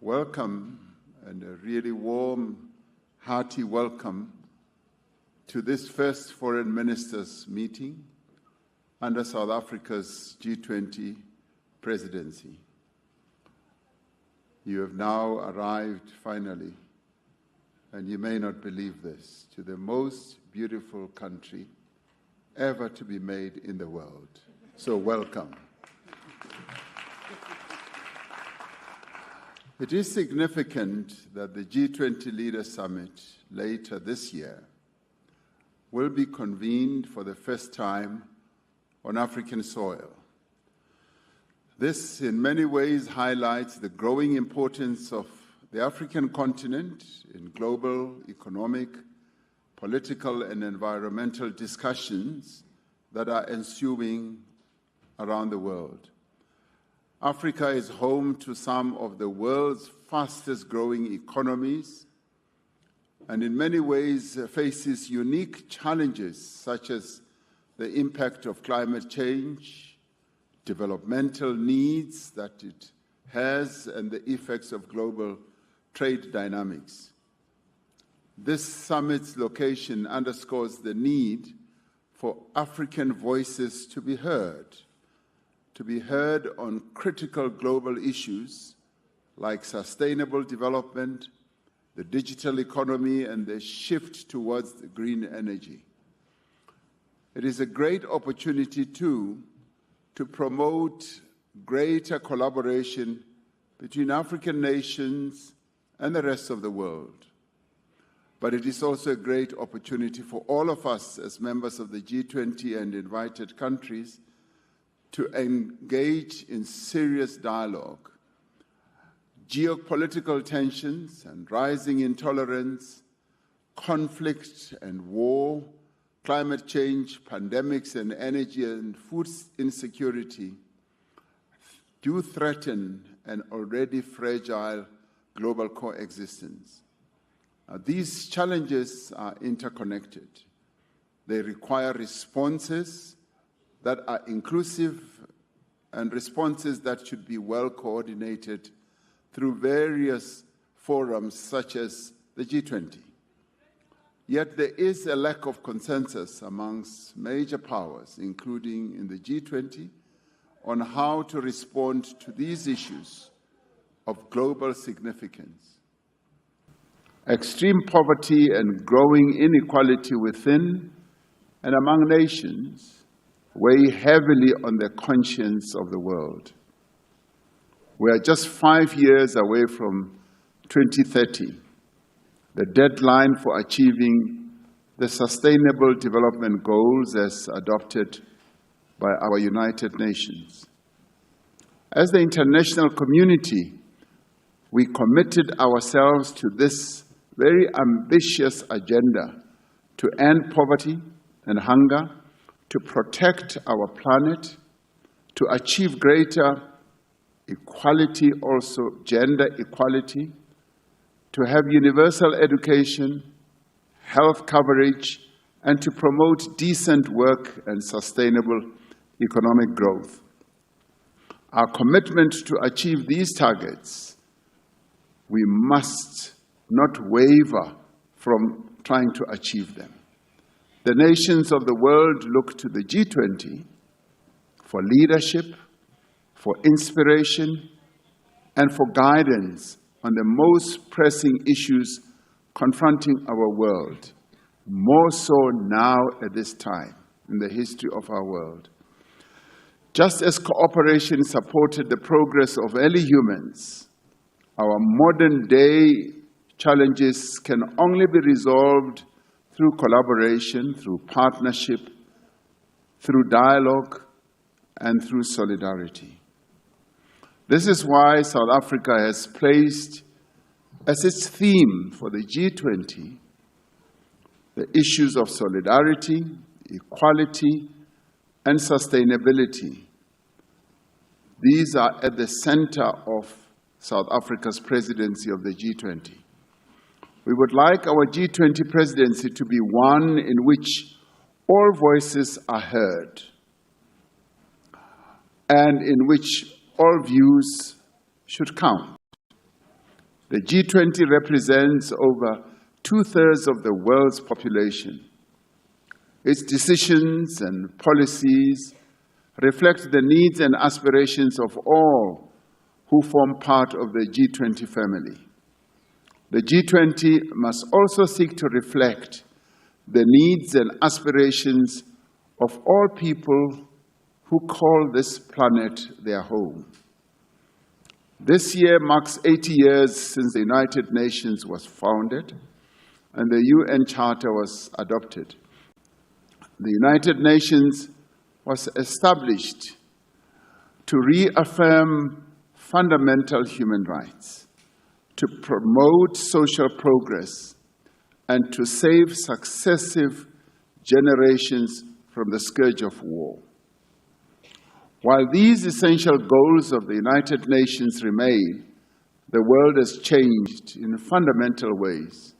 welcome and a really warm, hearty welcome to this first foreign ministers meeting under South Africa's G20 presidency. You have now arrived finally, and you may not believe this, to the most beautiful country ever to be made in the world. So welcome. It is significant that the G20 Leaders Summit later this year will be convened for the first time on African soil. This, in many ways, highlights the growing importance of the African continent in global economic, political, and environmental discussions that are ensuing around the world. Africa is home to some of the world's fastest-growing economies and in many ways faces unique challenges such as the impact of climate change, developmental needs that it has, and the effects of global trade dynamics. This summit's location underscores the need for African voices to be heard on critical global issues like sustainable development, the digital economy, and the shift towards green energy. It is a great opportunity, too, to promote greater collaboration between African nations and the rest of the world. But it is also a great opportunity for all of us as members of the G20 and invited countries to engage in serious dialogue. Geopolitical tensions and rising intolerance, conflict and war, climate change, pandemics, and energy and food insecurity do threaten an already fragile global coexistence. These challenges are interconnected. They require responses that are inclusive and responses that should be well coordinated through various forums such as the G20. Yet there is a lack of consensus amongst major powers, including in the G20, on how to respond to these issues of global significance. Extreme poverty and growing inequality within and among nations weigh heavily on the conscience of the world. We are just 5 years away from 2030, the deadline for achieving the Sustainable Development Goals as adopted by our United Nations. As the international community, we committed ourselves to this very ambitious agenda to end poverty and hunger, to protect our planet, to achieve greater equality, also gender equality, to have universal education, health coverage, and to promote decent work and sustainable economic growth. Our commitment to achieve these targets, we must not waver from trying to achieve them. The nations of the world look to the G20 for leadership, for inspiration, and for guidance on the most pressing issues confronting our world, more so now at this time in the history of our world. Just as cooperation supported the progress of early humans, our modern-day challenges can only be resolved through collaboration, through partnership, through dialogue, and through solidarity. This is why South Africa has placed as its theme for the G20 the issues of solidarity, equality, and sustainability. These are at the center of South Africa's presidency of the G20. We would like our G20 presidency to be one in which all voices are heard and in which all views should count. The G20 represents over 2/3 of the world's population. Its decisions and policies reflect the needs and aspirations of all who form part of the G20 family. The G20 must also seek to reflect the needs and aspirations of all people who call this planet their home. This year marks 80 years since the United Nations was founded and the UN Charter was adopted. The United Nations was established to reaffirm fundamental human rights, to promote social progress, and to save successive generations from the scourge of war. While these essential goals of the United Nations remain, the world has changed in fundamental ways.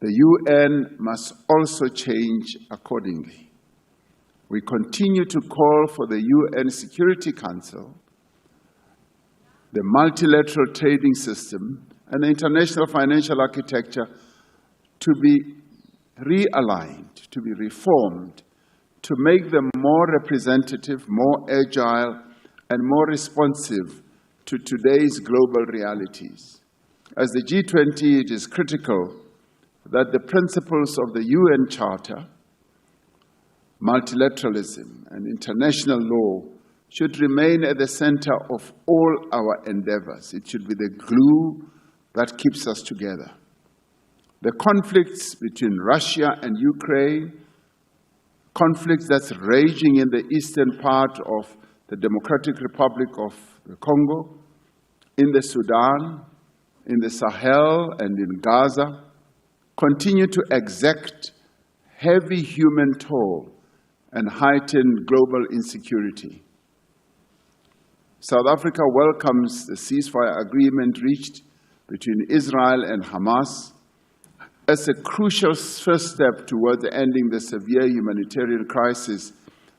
The UN must also change accordingly. We continue to call for the UN Security Council, the multilateral trading system, and the international financial architecture to be realigned, to be reformed, to make them more representative, more agile, and more responsive to today's global realities. As the G20, it is critical that the principles of the UN Charter, multilateralism, and international law should remain at the center of all our endeavors. It should be the glue that keeps us together. The conflicts between Russia and Ukraine, conflicts that's raging in the eastern part of the Democratic Republic of the Congo, in the Sudan, in the Sahel, and in Gaza, continue to exact heavy human toll and heighten global insecurity. South Africa welcomes the ceasefire agreement reached between Israel and Hamas as a crucial first step towards ending the severe humanitarian crisis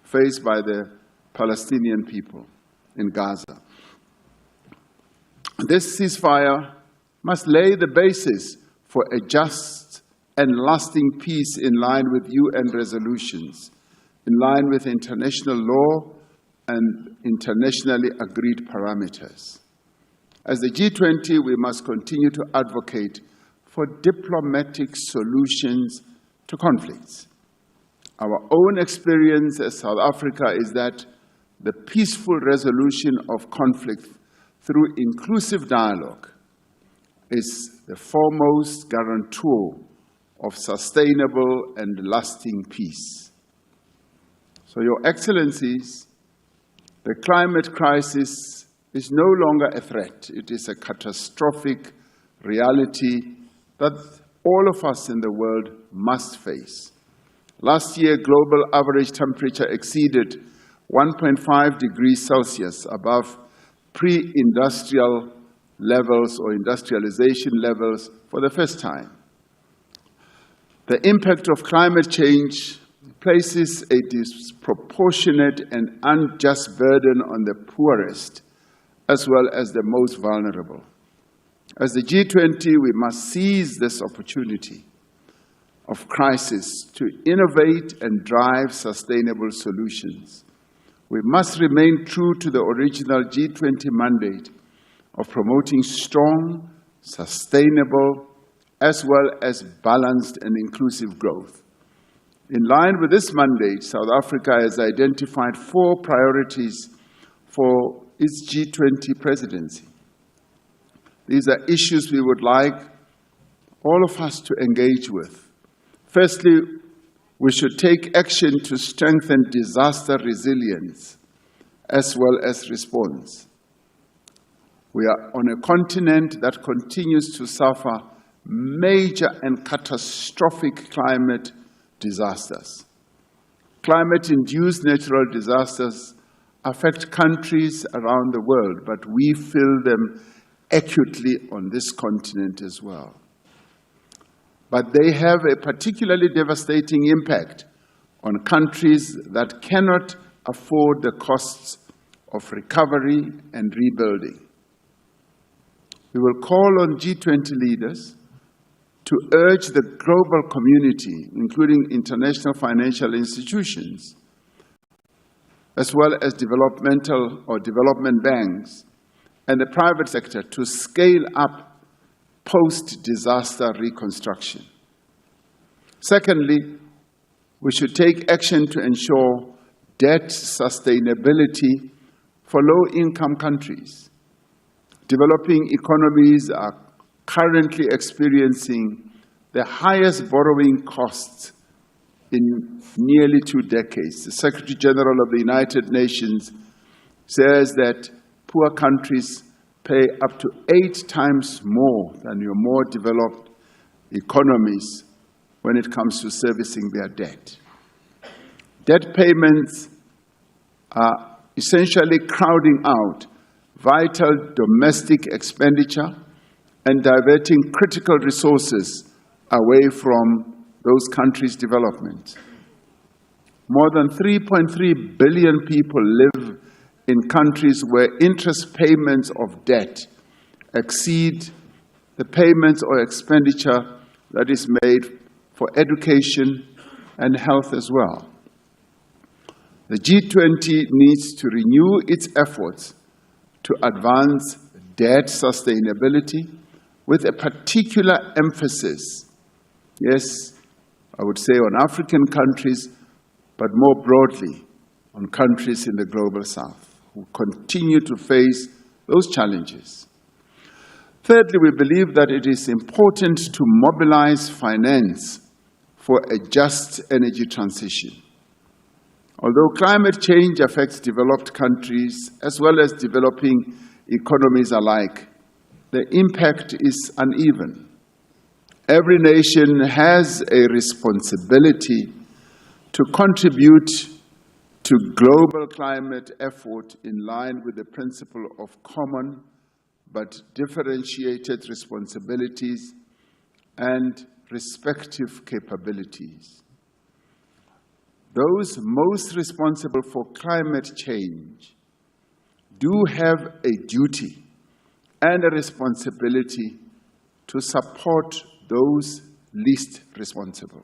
faced by the Palestinian people in Gaza. This ceasefire must lay the basis for a just and lasting peace in line with UN resolutions, in line with international law and internationally agreed parameters. As the G20, we must continue to advocate for diplomatic solutions to conflicts. Our own experience as South Africa is that the peaceful resolution of conflict through inclusive dialogue is the foremost guarantor of sustainable and lasting peace. So, Your Excellencies, the climate crisis is no longer a threat. It is a catastrophic reality that all of us in the world must face. Last year, global average temperature exceeded 1.5 degrees Celsius above pre-industrial levels or industrialization levels for the first time. The impact of climate change places a disproportionate and unjust burden on the poorest as well as the most vulnerable. As the G20, we must seize this opportunity of crisis to innovate and drive sustainable solutions. We must remain true to the original G20 mandate of promoting strong, sustainable, as well as balanced and inclusive growth. In line with this mandate, South Africa has identified 4 priorities for its G20 presidency. These are issues we would like all of us to engage with. Firstly, we should take action to strengthen disaster resilience as well as response. We are on a continent that continues to suffer major and catastrophic climate disasters. Climate-induced natural disasters affect countries around the world, but we feel them acutely on this continent as well. But they have a particularly devastating impact on countries that cannot afford the costs of recovery and rebuilding. We will call on G20 leaders to urge the global community, including international financial institutions, as well as developmental or development banks, and the private sector to scale up post-disaster reconstruction. Secondly, we should take action to ensure debt sustainability for low-income countries. Developing economies are currently experiencing the highest borrowing costs in nearly 2 decades. The Secretary General of the United Nations says that poor countries pay up to 8 times more than your more developed economies when it comes to servicing their debt. Debt payments are essentially crowding out vital domestic expenditure and diverting critical resources away from those countries' development. More than 3.3 billion people live in countries where interest payments of debt exceed the payments or expenditure that is made for education and health as well. The G20 needs to renew its efforts to advance debt sustainability with a particular emphasis, yes, I would say on African countries, but more broadly on countries in the global south who continue to face those challenges. Thirdly, we believe that it is important to mobilize finance for a just energy transition. Although climate change affects developed countries as well as developing economies alike, the impact is uneven. Every nation has a responsibility to contribute to global climate effort in line with the principle of common but differentiated responsibilities and respective capabilities. Those most responsible for climate change do have a duty and a responsibility to support those least responsible.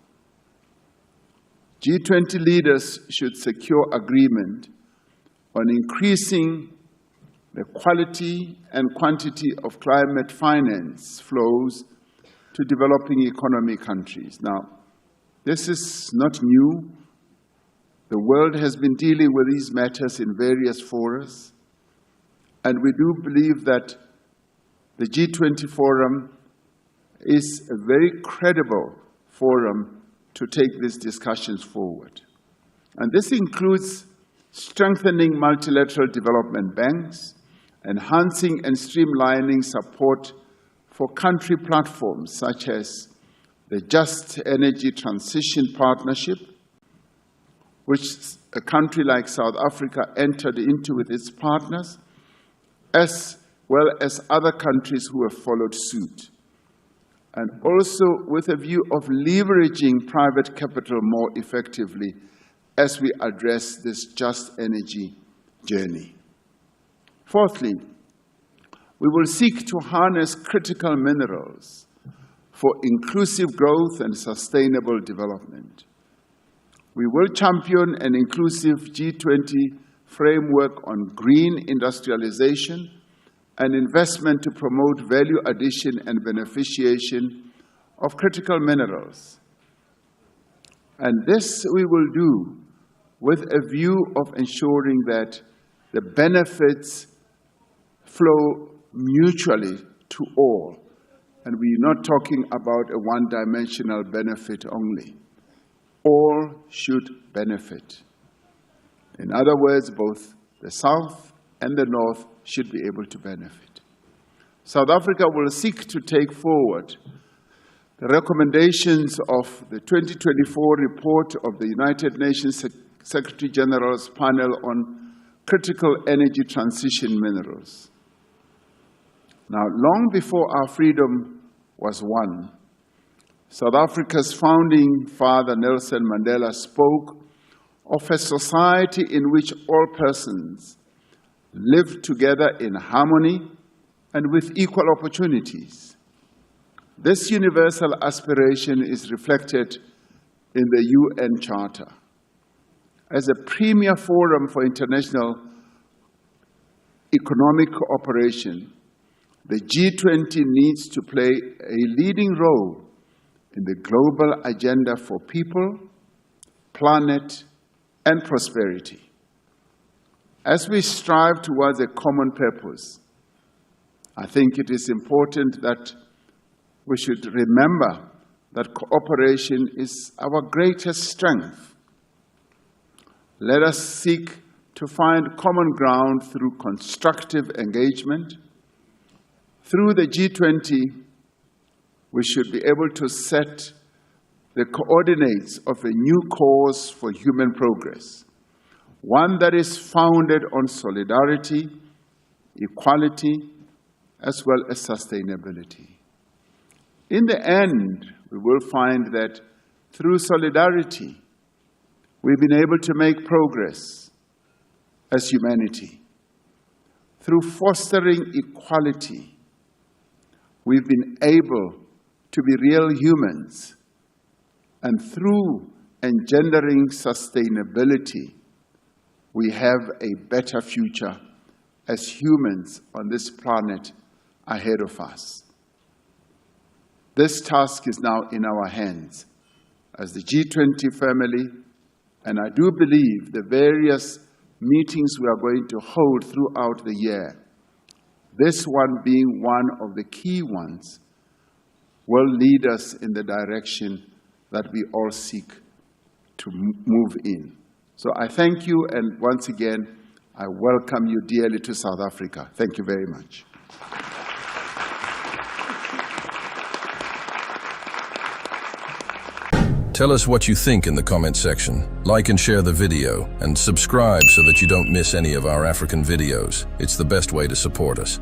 G20 leaders should secure agreement on increasing the quality and quantity of climate finance flows to developing economy countries. Now, this is not new. The world has been dealing with these matters in various forums, and we do believe that the G20 forum is a very credible forum to take these discussions forward. And this includes strengthening multilateral development banks, enhancing and streamlining support for country platforms such as the Just Energy Transition Partnership, which a country like South Africa entered into with its partners, as well as other countries who have followed suit, and also with a view of leveraging private capital more effectively as we address this just energy journey. Fourthly, we will seek to harness critical minerals for inclusive growth and sustainable development. We will champion an inclusive G20 framework on green industrialization and investment to promote value addition and beneficiation of critical minerals. And this we will do with a view of ensuring that the benefits flow mutually to all. And we're not talking about a one-dimensional benefit only. All should benefit. In other words, both the South and the North should be able to benefit. South Africa will seek to take forward the recommendations of the 2024 report of the United Nations Secretary General's panel on critical energy transition minerals. Now, long before our freedom was won, South Africa's founding father, Nelson Mandela, spoke of a society in which all persons live together in harmony and with equal opportunities. This universal aspiration is reflected in the UN Charter. As a premier forum for international economic cooperation, the G20 needs to play a leading role in the global agenda for people, planet, and prosperity. As we strive towards a common purpose, I think it is important that we should remember that cooperation is our greatest strength. Let us seek to find common ground through constructive engagement. Through the G20, we should be able to set the coordinates of a new course for human progress, one that is founded on solidarity, equality, as well as sustainability. In the end, we will find that through solidarity, we've been able to make progress as humanity. Through fostering equality, we've been able to be real humans. And through engendering sustainability, we have a better future as humans on this planet ahead of us. This task is now in our hands as the G20 family, and I do believe the various meetings we are going to hold throughout the year, this one being one of the key ones, will lead us in the direction that we all seek to move in. So I thank you, and once again, I welcome you dearly to South Africa. Thank you very much. Tell us what you think in the comment section. Like and share the video, and subscribe so that you don't miss any of our African videos. It's the best way to support us.